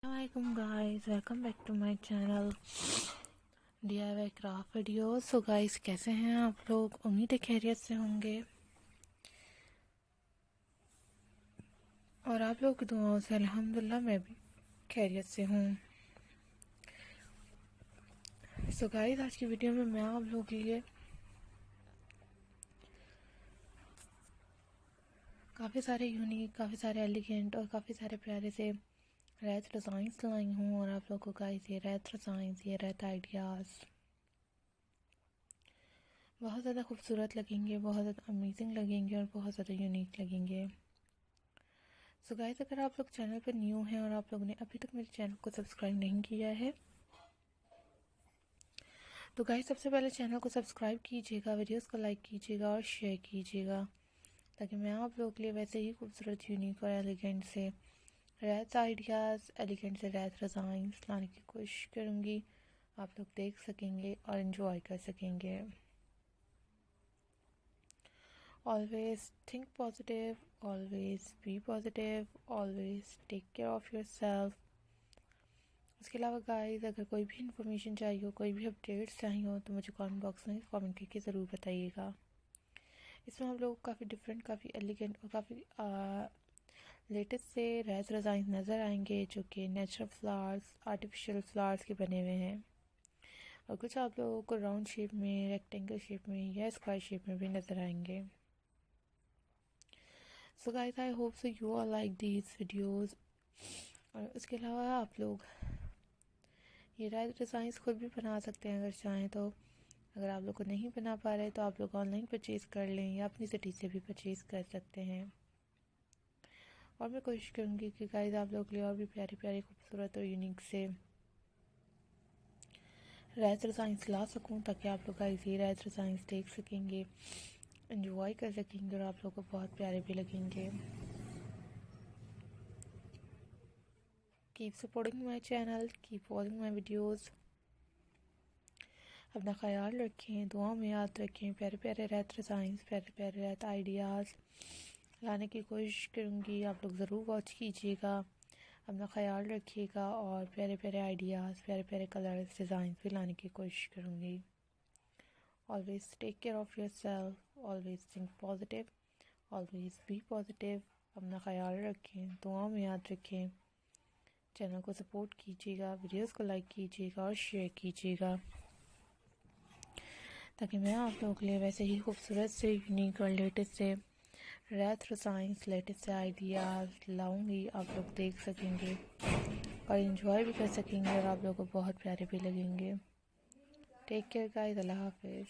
Assalamualaikum guys, welcome back to my channel DIY craft video. So guys, कैसे हैं आप लोग? उम्मीद है खैरियत से होंगे और आप लोग की दुआओं से अल्हम्दुलिल्लाह मैं भी खैरियत से हूँ। सो गाइस, आज की वीडियो में मैं आप लोगों के लिए काफ़ी सारे यूनिक, काफ़ी सारे एलिगेंट और काफ़ी सारे प्यारे से रैथ डिज़ाइंस लाई हूँ। और आप लोगों को गाइस ये रैथ डिज़ाइंस, ये रैथ आइडियाज़ बहुत ज़्यादा खूबसूरत लगेंगे, बहुत ज़्यादा अमेजिंग लगेंगे और बहुत ज़्यादा यूनिक लगेंगे। सो गाइस, अगर आप लोग चैनल पर न्यू हैं और आप लोगों ने अभी तक मेरे चैनल को सब्सक्राइब नहीं किया है तो गाइस सबसे पहले चैनल को सब्सक्राइब कीजिएगा, वीडियोस को लाइक कीजिएगा और शेयर कीजिएगा, ताकि मैं आप लोगों के लिए वैसे ही खूबसूरत, यूनिक और एलिगेंट से रैथ आइडियाज़, एलिगेंट से रैथ डिज़ाइंस लाने की कोशिश करूँगी। आप लोग देख सकेंगे और इन्जॉय कर सकेंगे। Always think positive, always be positive, always take care of yourself. इसके अलावा गाइस, अगर कोई भी इन्फॉर्मेशन चाहिए हो, कोई भी अपडेट्स चाहिए हो तो मुझे कमेंट बॉक्स में कमेंट करके ज़रूर बताइएगा। इसमें हम लोग काफ़ी डिफरेंट, काफ़ी एलिगेंट और काफ़ी लेटेस्ट से रैथ डिज़ाइन नज़र आएंगे, जो कि नेचुरल फ्लावर्स, आर्टिफिशियल फ्लावर्स के बने हुए हैं। और कुछ आप लोगों को राउंड शेप में, रेक्टेंगल शेप में या स्क्वायर शेप में भी नज़र आएंगे। So guys, I hope so you are like these videos. और इसके अलावा आप लोग ये रैथ डिज़ाइंस खुद भी बना सकते हैं अगर चाहें तो। अगर आप लोग को नहीं बना पा रहे तो आप लोग ऑनलाइन परचेज़ कर लें या अपनी सिटी से भी परचेज़ कर सकते हैं। और मैं कोशिश करूँगी कि गाइस आप लोग के लिए और भी प्यारे प्यारे, खूबसूरत और यूनिक से रैथ डिज़ाइंस ला सकूँ, ताकि आप लोग गाइस ये रैथ डिज़ाइंस देख सकेंगे, एंजॉय कर सकेंगे और आप लोग को बहुत प्यारे भी लगेंगे। Keep supporting my channel, keep watching my videos. अपना ख्याल रखें, दुआ में याद रखें। प्यारे प्यारे रैथ डिज़ाइंस, प्यारे प्यारे रैथ आइडियाज़ लाने की कोशिश करूँगी। आप लोग ज़रूर वॉच कीजिएगा, अपना ख्याल रखिएगा और प्यारे प्यारे आइडियाज़, प्यारे प्यारे कलर्स, डिज़ाइन भी लाने की कोशिश करूँगी। Always take care of yourself, always think positive, always be positive. अपना ख्याल रखें, दुआ में याद रखें। चैनल को सपोर्ट कीजिएगा, वीडियोस को लाइक कीजिएगा और शेयर कीजिएगा, ताकि मैं आप लोगों के लिए वैसे ही खूबसूरत से, यूनिक और लेटेस्ट से रैथ डिज़ाइंस, लेटेस्ट से आइडियाज़ लाऊंगी। आप लोग देख सकेंगे और इन्जॉय भी कर सकेंगे और आप लोगों को बहुत प्यारे भी लगेंगे। टेक केयर गाइस, अल्लाह हाफिज़।